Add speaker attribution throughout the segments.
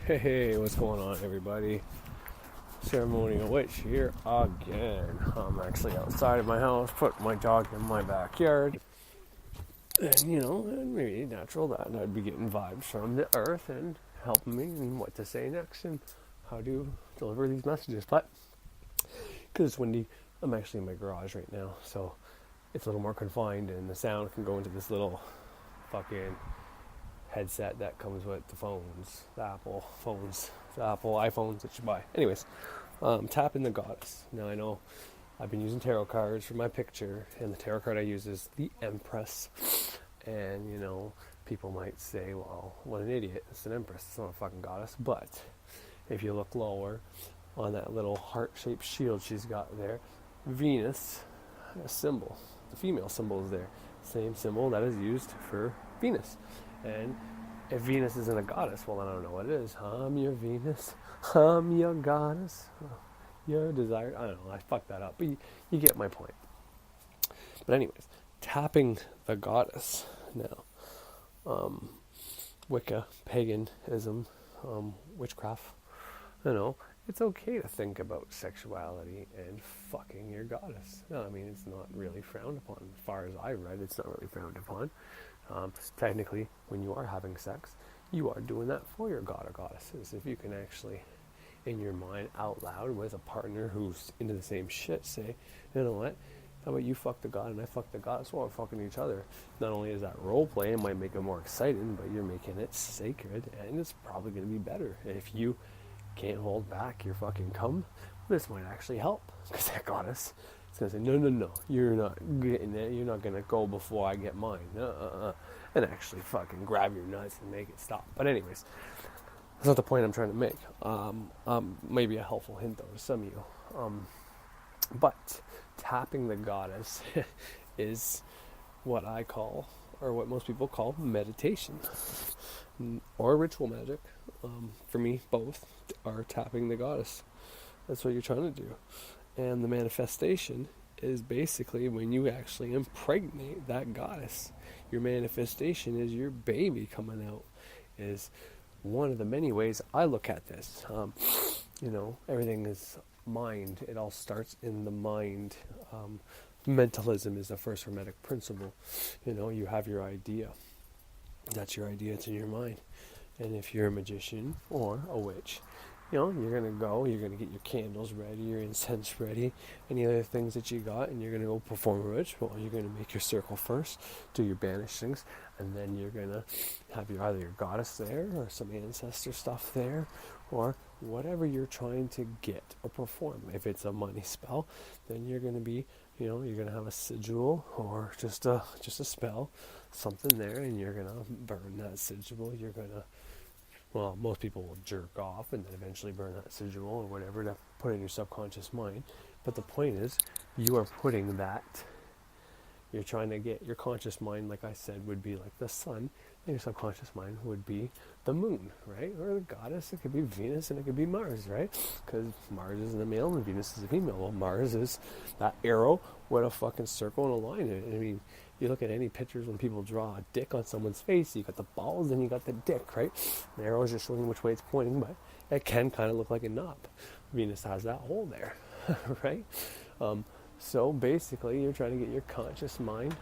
Speaker 1: Hey, what's going on, everybody? Ceremonial Witch here again. I'm actually outside of my house, putting my dog in my backyard. And, maybe natural that I'd be getting vibes from the earth and helping me in what to say next and how to deliver these messages. But, because it's windy, I'm actually in my garage right now, so it's a little more confined and the sound can go into this little fucking headset that comes with the phones, the Apple iPhones that you buy. Anyways, tapping the goddess. Now I know I've been using tarot cards for my picture, and the tarot card I use is the Empress. And people might say, "Well, what an idiot! It's an Empress. It's not a fucking goddess." But if you look lower on that little heart-shaped shield she's got there, Venus, a symbol. The female symbol is there. Same symbol that is used for Venus. And if Venus isn't a goddess, well, I don't know what it is. I'm your Venus. I'm your goddess. Your desire. I don't know. I fucked that up. But you get my point. But anyways, tapping the goddess now. Wicca, paganism, witchcraft. It's okay to think about sexuality and fucking your goddess. No, I mean, it's not really frowned upon. As far as I read, it's not really frowned upon. Technically, when you are having sex, you are doing that for your god or goddesses. If you can actually, in your mind, out loud with a partner who's into the same shit, say, you know what, how about you fuck the god and I fuck the goddess while we're fucking each other? Not only is that role play, it might make it more exciting, but you're making it sacred, and it's probably going to be better. If you can't hold back your fucking cum, this might actually help, because that goddess is going to say, no, you're not getting it, you're not going to go before I get mine, and actually fucking grab your nuts and make it stop. But anyways, that's not the point I'm trying to make. Maybe a helpful hint though to some of you. But tapping the goddess is what I call, or what most people call, meditation or ritual magic. For me, both are tapping the goddess. That's what you're trying to do. And the manifestation is basically when you actually impregnate that goddess. Your manifestation is your baby coming out, is one of the many ways I look at this. Everything is mind. It all starts in the mind. Mentalism is the first hermetic principle. You have your idea. That's your idea. It's in your mind. And if you're a magician or a witch, you're going to get your candles ready, your incense ready, any other things that you got, and you're going to go perform a ritual. You're going to make your circle first, do your banishings, and then you're going to have either your goddess there or some ancestor stuff there, or whatever you're trying to get or perform. If it's a money spell, then you're going to be, you're going to have a sigil or just a spell, something there, and you're going to burn that sigil. You're going to, most people will jerk off and then eventually burn that sigil or whatever to put in your subconscious mind. But the point is, you are putting that, you're trying to get your conscious mind, like I said, would be like the sun, and your subconscious mind would be the moon, right? Or the goddess. It could be Venus and it could be Mars, right? Because Mars is the male and Venus is the female. Well, Mars is that arrow with a fucking circle and a line in it. I mean, you look at any pictures when people draw a dick on someone's face, you got the balls and you got the dick, right? The arrow is just showing which way it's pointing, but it can kind of look like a knob. Venus has that hole there, right? So basically, you're trying to get your conscious mind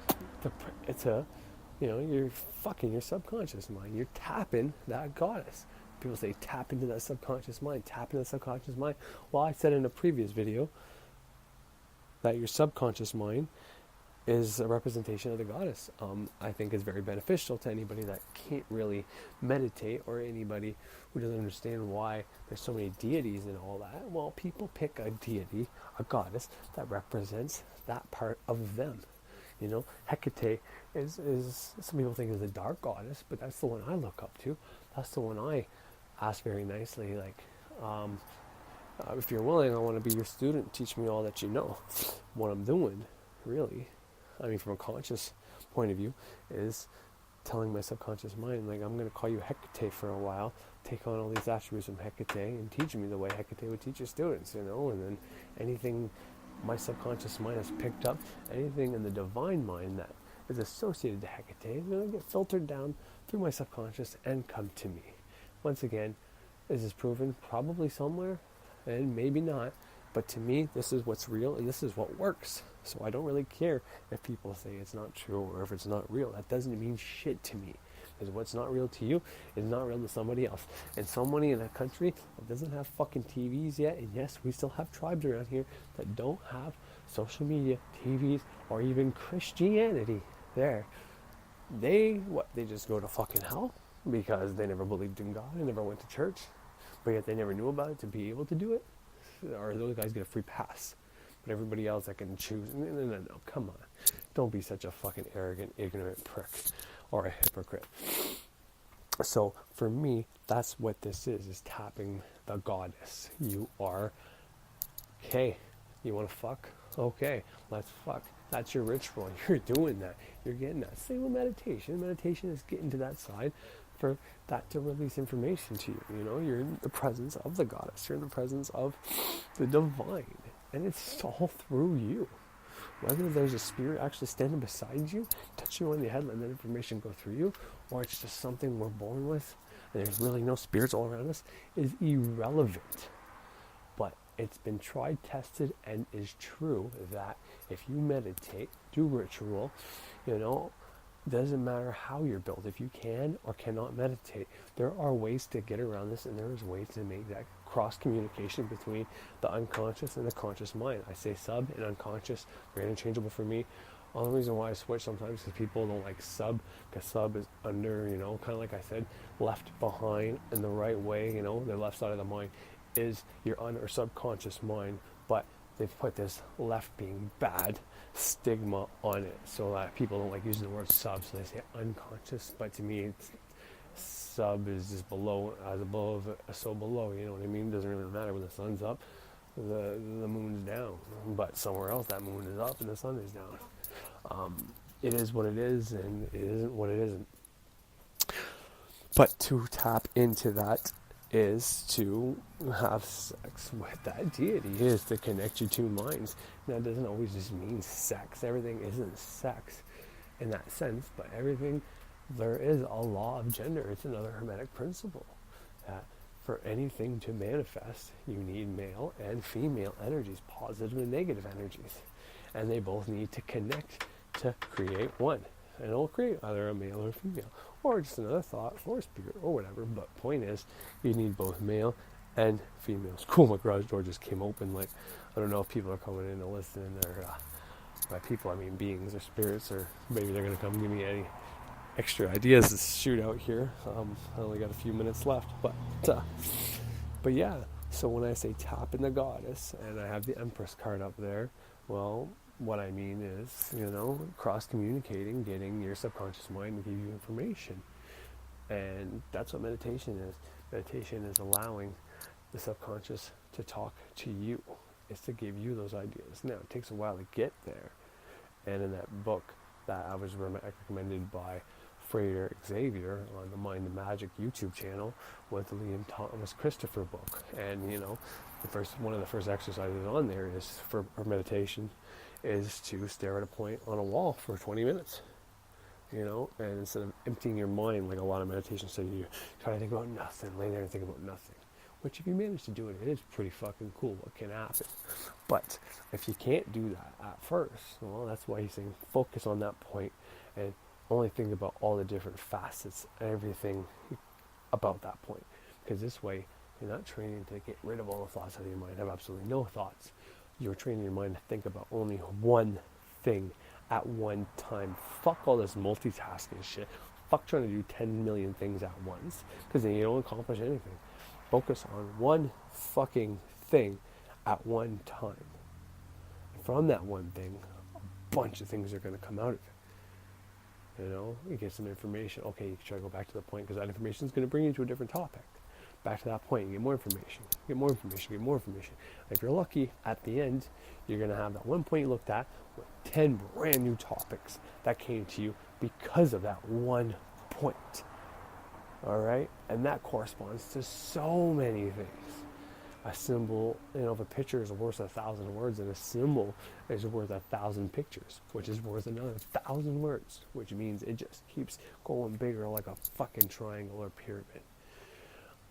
Speaker 1: to you're fucking your subconscious mind. You're tapping that goddess. People say tap into that subconscious mind, tap into that subconscious mind. Well, I said in a previous video that your subconscious mind is a representation of the goddess. I think is very beneficial to anybody that can't really meditate, or anybody who doesn't understand why there's so many deities and all that. Well, people pick a deity, a goddess, that represents that part of them. Hecate is some people think is the dark goddess, but that's the one I look up to. That's the one I ask very nicely, like, if you're willing, I want to be your student, teach me all that you know. What I'm doing, really, from a conscious point of view, is telling my subconscious mind, like, I'm going to call you Hecate for a while, take on all these attributes from Hecate, and teach me the way Hecate would teach her students, and then anything my subconscious mind has picked up, anything in the divine mind that is associated to Hecate is going to get filtered down through my subconscious and come to me. Once again, Is this proven? Probably somewhere, and maybe not. But to me, this is what's real, and this is what works. So I don't really care if people say it's not true or if it's not real. That doesn't mean shit to me. Because what's not real to you is not real to somebody else. And somebody in a country that doesn't have fucking TVs yet, and yes, we still have tribes around here that don't have social media, TVs, or even Christianity there. They just go to fucking hell because they never believed in God and never went to church, but yet they never knew about it to be able to do it. Or those guys get a free pass. But everybody else that can choose, no, come on. Don't be such a fucking arrogant, ignorant prick or a hypocrite. So for me, that's what this is tapping the goddess. You are, okay, you want to fuck? Okay, let's fuck. That's your ritual. You're doing that. You're getting that. Same with meditation. Meditation is getting to that side for that to release information to you. You know, you're in the presence of the goddess. You're in the presence of the divine. And it's all through you. Whether there's a spirit actually standing beside you, touching you on the head, letting that information go through you, or it's just something we're born with, and there's really no spirits all around us, is irrelevant. But it's been tried, tested, and is true that if you meditate, do ritual, you know, doesn't matter how you're built. If you can or cannot meditate, there are ways to get around this, and there is ways to make that cross communication between the unconscious and the conscious mind. I say sub and unconscious, they're interchangeable for me. Only reason why I switch sometimes is people don't like sub, because sub is under, you know, kind of like I said, left behind in the right way, you know, the left side of the mind is your un or subconscious mind, but they've put this left being bad stigma on it, so that people don't like using the word sub, so they say unconscious, but to me it's sub is just below, as above, so below, you know what I mean? It doesn't really matter when the sun's up, the moon's down, but somewhere else that moon is up and the sun is down. It is what it is, and it isn't what it isn't. But to tap into that is to have sex with that deity, is to connect your two minds. Now, that doesn't always just mean sex. Everything isn't sex in that sense, but everything, there is a law of gender. It's another Hermetic principle that for anything to manifest, you need male and female energies, positive and negative energies, and they both need to connect to create one. And it'll create either a male or a female, or just another thought, or a spirit, or whatever. But point is, you need both male and females. Cool, my garage door just came open. Like, I don't know if people are coming in to listen, or by people I mean beings or spirits, or maybe they're going to come give me any extra ideas to shoot out here. I only got a few minutes left, but yeah. So when I say tap in the goddess, and I have the Empress card up there, well, what I mean is, you know, cross-communicating, getting your subconscious mind to give you information. And that's what meditation is. Meditation is allowing the subconscious to talk to you. It's to give you those ideas. Now, it takes a while to get there. And in that book that I was recommended by Frater Xavier on the Mind and Magic YouTube channel, was the Liam Thomas Christopher book. And, you know, one of the first exercises on there is for meditation is to stare at a point on a wall for 20 minutes, you know, and instead of emptying your mind like a lot of meditations say, you try to think about nothing, lay there and think about nothing, which if you manage to do it, it is pretty fucking cool what can happen. But if you can't do that at first, well, that's why he's saying focus on that point and only think about all the different facets, everything about that point, because this way you're not training to get rid of all the thoughts out of your mind, have absolutely no thoughts. You're training your mind to think about only one thing at one time. Fuck all this multitasking shit. Fuck trying to do 10 million things at once, because then you don't accomplish anything. Focus on one fucking thing at one time. From that one thing, a bunch of things are going to come out of it. You know, you get some information. Okay, you can try to go back to the point, because that information is going to bring you to a different topic. Back to that point, you get more information, get more information, get more information. If you're lucky, at the end, you're going to have that one point you looked at with 10 brand new topics that came to you because of that one point. All right? And that corresponds to so many things. A symbol, you know, if a picture is worth 1,000 words, and a symbol is worth 1,000 pictures, which is worth another 1,000 words, which means it just keeps going bigger like a fucking triangle or pyramid.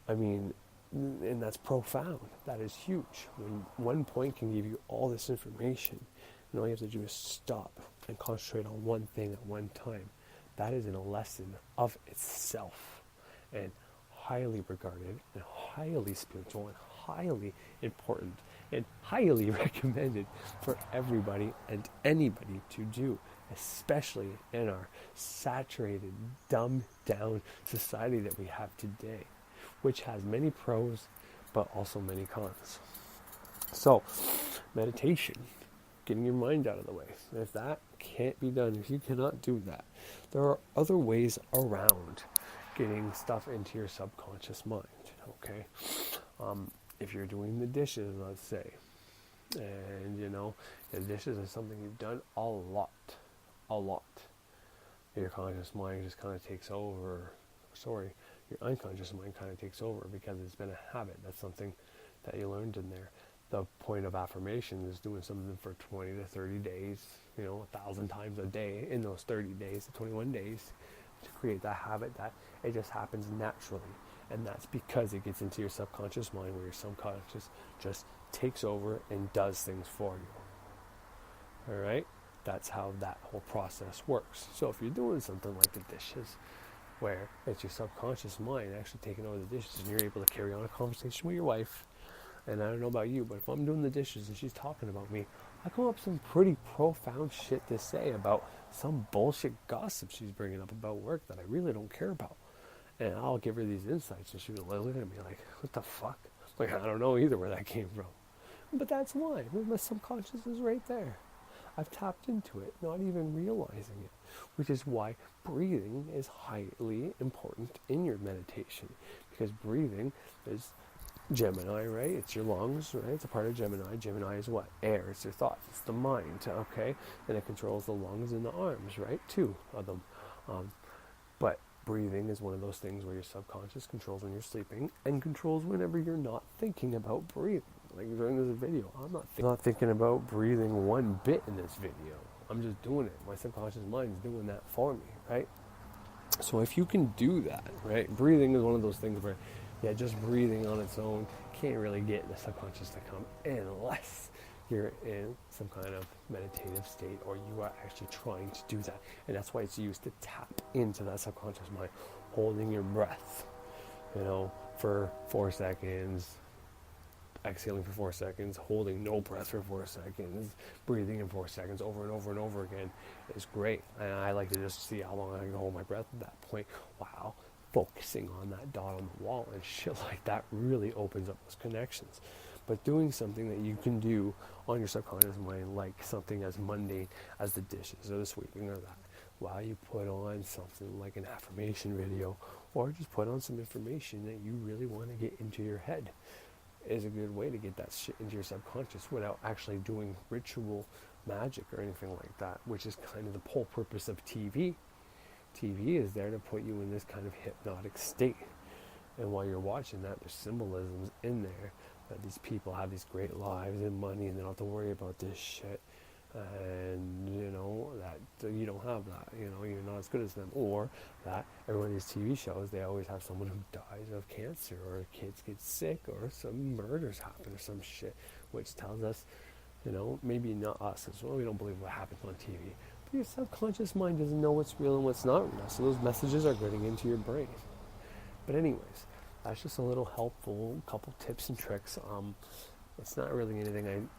Speaker 1: I mean, And that's profound. That is huge. When one point can give you all this information, and all you have to do is stop and concentrate on one thing at one time. That is in a lesson of itself, and highly regarded, and highly spiritual, and highly important, and highly recommended for everybody and anybody to do, especially in our saturated, dumbed down society that we have today, which has many pros, but also many cons. So, meditation, getting your mind out of the way. If that can't be done, if you cannot do that, there are other ways around getting stuff into your subconscious mind, okay? If you're doing the dishes, let's say, and the dishes is something you've done a lot, your conscious mind just kind of takes over, your unconscious mind kind of takes over because it's been a habit. That's something that you learned in there. The point of affirmation is doing something for 20 to 30 days, 1,000 times a day in those 30 days, 21 days, to create that habit that it just happens naturally. And that's because it gets into your subconscious mind, where your subconscious just takes over and does things for you. All right? That's how that whole process works. So if you're doing something like the dishes, where it's your subconscious mind actually taking over the dishes, and you're able to carry on a conversation with your wife, and I don't know about you, but if I'm doing the dishes and she's talking about me, I come up with some pretty profound shit to say about some bullshit gossip she's bringing up about work that I really don't care about. And I'll give her these insights, and she'll look at me like, what the fuck? Like, I don't know either where that came from. But that's why. My subconscious is right there. I've tapped into it, not even realizing it, which is why breathing is highly important in your meditation, because breathing is Gemini, right? It's your lungs, right? It's a part of Gemini. Gemini is what? Air. It's your thoughts. It's the mind, okay? And it controls the lungs and the arms, right? Two of them. But breathing is one of those things where your subconscious controls when you're sleeping and controls whenever you're not thinking about breathing. Like during this video, I'm not thinking about breathing one bit in this video. I'm just doing it. My subconscious mind is doing that for me, right? So if you can do that, right? Breathing is one of those things where, just breathing on its own can't really get the subconscious to come unless you're in some kind of meditative state, or you are actually trying to do that. And that's why it's used to tap into that subconscious mind, holding your breath, for 4 seconds, exhaling for 4 seconds, holding no breath for 4 seconds, breathing in 4 seconds over and over and over again is great. And I like to just see how long I can hold my breath at that point. Wow. Focusing on that dot on the wall and shit like that really opens up those connections. But doing something that you can do on your subconscious mind, like something as mundane as the dishes or the sweeping or that, while you put on something like an affirmation video, or just put on some information that you really want to get into your head, is a good way to get that shit into your subconscious without actually doing ritual magic or anything like that, which is kind of the whole purpose of TV. TV is there to put you in this kind of hypnotic state. And while you're watching that, there's symbolisms in there that these people have these great lives and money, and they don't have to worry about this shit. And, that you don't have that. You're not as good as them. Or that every one of these TV shows, they always have someone who dies of cancer, or kids get sick, or some murders happen, or some shit, which tells us, maybe not us as well. We don't believe what happens on TV. But your subconscious mind doesn't know what's real and what's not real. So those messages are getting into your brain. But anyways, that's just a little helpful couple tips and tricks. It's not really anything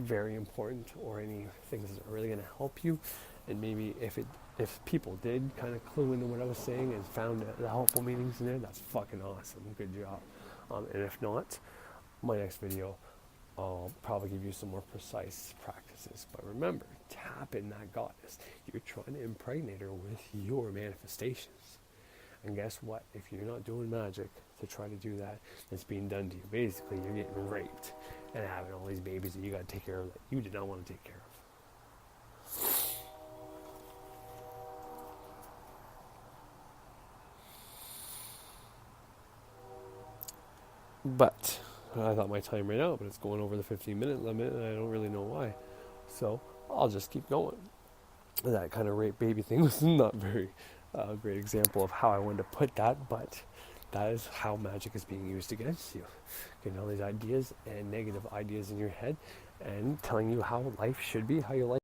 Speaker 1: very important or any things that are really going to help you. And maybe if people did kind of clue into what I was saying and found the helpful meanings in there, that's fucking awesome. Good job. And if not, my next video, I'll probably give you some more precise practices. But remember, tap in that goddess. You're trying to impregnate her with your manifestations. And guess what? If you're not doing magic to try to do that, it's being done to you. Basically, you're getting raped and having all these babies that you got to take care of that you did not want to take care of. But I thought my time ran out, but it's going over the 15-minute limit, and I don't really know why. So I'll just keep going. That kind of rape baby thing was not very great example of how I wanted to put that, but that is how magic is being used against you. Getting all these ideas and negative ideas in your head and telling you how life should be, how your life